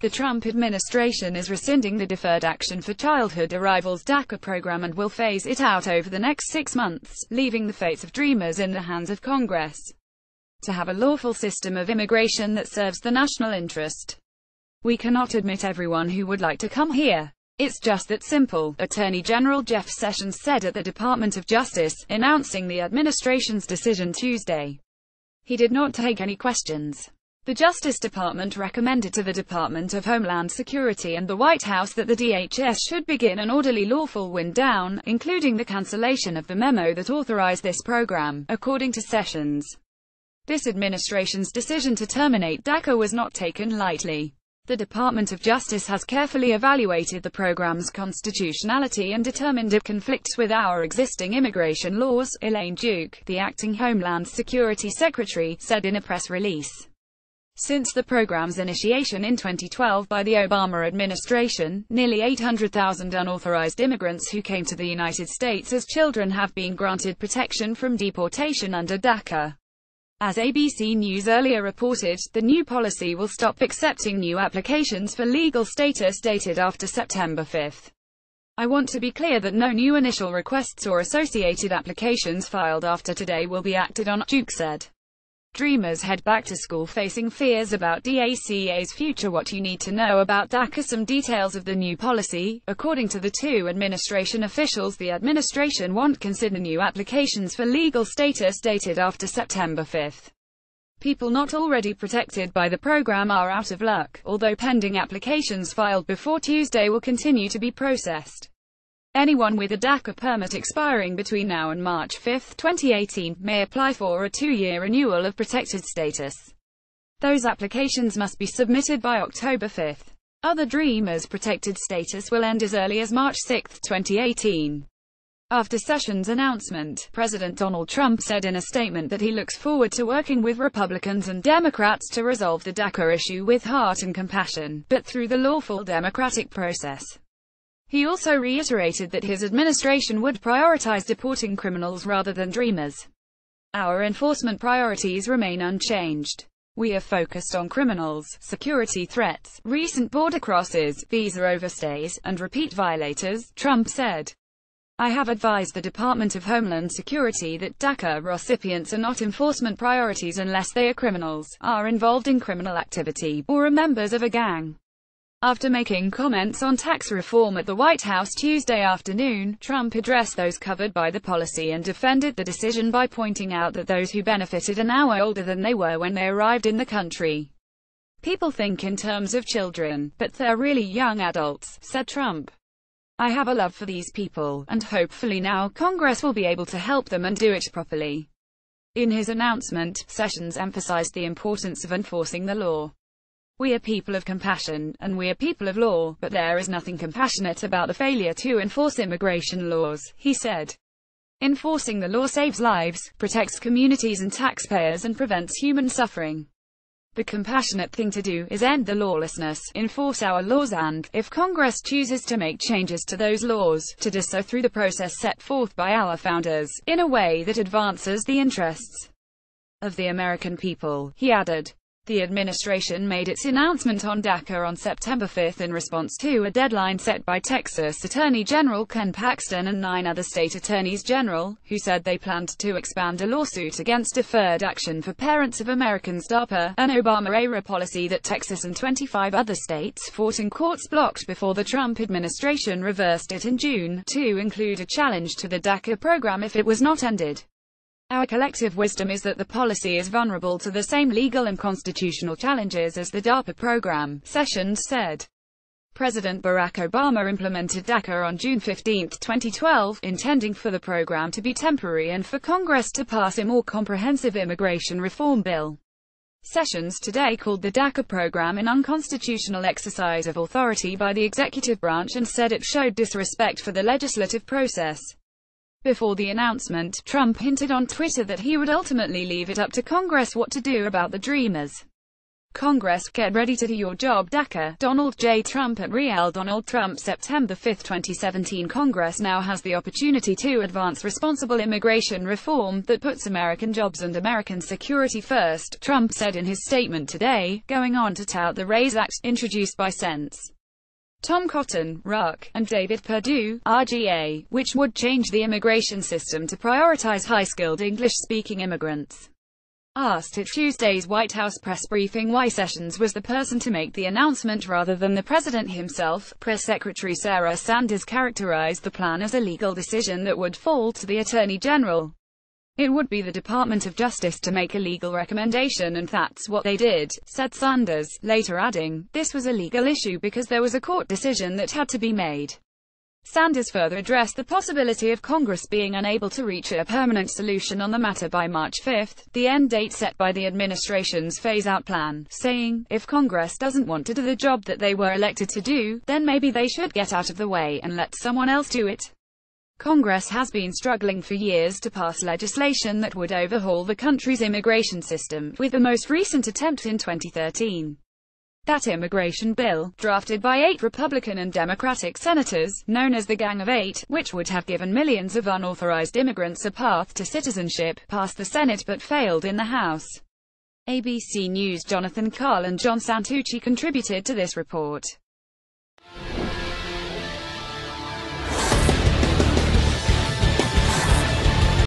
The Trump administration is rescinding the Deferred Action for Childhood Arrivals DACA program and will phase it out over the next 6 months, leaving the fates of dreamers in the hands of Congress to have a lawful system of immigration that serves the national interest. We cannot admit everyone who would like to come here. It's just that simple, Attorney General Jeff Sessions said at the Department of Justice, announcing the administration's decision Tuesday. He did not take any questions. The Justice Department recommended to the Department of Homeland Security and the White House that the DHS should begin an orderly lawful wind down, including the cancellation of the memo that authorized this program, according to Sessions. This administration's decision to terminate DACA was not taken lightly. The Department of Justice has carefully evaluated the program's constitutionality and determined it conflicts with our existing immigration laws, Elaine Duke, the acting Homeland Security Secretary, said in a press release. Since the program's initiation in 2012 by the Obama administration, nearly 800,000 unauthorized immigrants who came to the United States as children have been granted protection from deportation under DACA. As ABC News earlier reported, the new policy will stop accepting new applications for legal status dated after September 5. I want to be clear that no new initial requests or associated applications filed after today will be acted on, Duke said. Dreamers head back to school facing fears about DACA's future. What you need to know about DACA. Some details of the new policy. According to the two administration officials, the administration won't consider new applications for legal status dated after September 5. People not already protected by the program are out of luck, although pending applications filed before Tuesday will continue to be processed. Anyone with a DACA permit expiring between now and March 5, 2018, may apply for a 2-year renewal of protected status. Those applications must be submitted by October 5. Other Dreamers' protected status will end as early as March 6, 2018. After Sessions' announcement, President Donald Trump said in a statement that he looks forward to working with Republicans and Democrats to resolve the DACA issue with heart and compassion, but through the lawful democratic process. He also reiterated that his administration would prioritize deporting criminals rather than dreamers. Our enforcement priorities remain unchanged. We are focused on criminals, security threats, recent border crosses, visa overstays, and repeat violators, Trump said. I have advised the Department of Homeland Security that DACA recipients are not enforcement priorities unless they are criminals, are involved in criminal activity, or are members of a gang. After making comments on tax reform at the White House Tuesday afternoon, Trump addressed those covered by the policy and defended the decision by pointing out that those who benefited are now older than they were when they arrived in the country. People think in terms of children, but they're really young adults, said Trump. I have a love for these people, and hopefully now Congress will be able to help them and do it properly. In his announcement, Sessions emphasized the importance of enforcing the law. We are people of compassion, and we are people of law, but there is nothing compassionate about the failure to enforce immigration laws, he said. Enforcing the law saves lives, protects communities and taxpayers and prevents human suffering. The compassionate thing to do is end the lawlessness, enforce our laws and, if Congress chooses to make changes to those laws, to do so through the process set forth by our founders, in a way that advances the interests of the American people, he added. The administration made its announcement on DACA on September 5 in response to a deadline set by Texas Attorney General Ken Paxton and 9 other state attorneys general, who said they planned to expand a lawsuit against Deferred Action for Parents of Americans DAPA, an Obama-era policy that Texas and 25 other states fought in courts blocked before the Trump administration reversed it in June, to include a challenge to the DACA program if it was not ended. Our collective wisdom is that the policy is vulnerable to the same legal and constitutional challenges as the DAPA program, Sessions said. President Barack Obama implemented DACA on June 15, 2012, intending for the program to be temporary and for Congress to pass a more comprehensive immigration reform bill. Sessions today called the DACA program an unconstitutional exercise of authority by the executive branch and said it showed disrespect for the legislative process. Before the announcement, Trump hinted on Twitter that he would ultimately leave it up to Congress what to do about the Dreamers. Congress, get ready to do your job. DACA. Donald J. Trump at Real Donald Trump, September 5, 2017. Congress now has the opportunity to advance responsible immigration reform that puts American jobs and American security first, Trump said in his statement today, going on to tout the RAISE Act, introduced by Sens. Tom Cotton, RUC, and David Perdue, RGA, which would change the immigration system to prioritize high-skilled English-speaking immigrants. Asked at Tuesday's White House press briefing why Sessions was the person to make the announcement rather than the president himself, Press Secretary Sarah Sanders characterized the plan as a legal decision that would fall to the Attorney General. It would be the Department of Justice to make a legal recommendation, and that's what they did, said Sanders, later adding, this was a legal issue because there was a court decision that had to be made. Sanders further addressed the possibility of Congress being unable to reach a permanent solution on the matter by March 5, the end date set by the administration's phase-out plan, saying, if Congress doesn't want to do the job that they were elected to do, then maybe they should get out of the way and let someone else do it. Congress has been struggling for years to pass legislation that would overhaul the country's immigration system, with the most recent attempt in 2013. That immigration bill, drafted by 8 Republican and Democratic senators, known as the Gang of Eight, which would have given millions of unauthorized immigrants a path to citizenship, passed the Senate but failed in the House. ABC News' Jonathan Karl and John Santucci contributed to this report.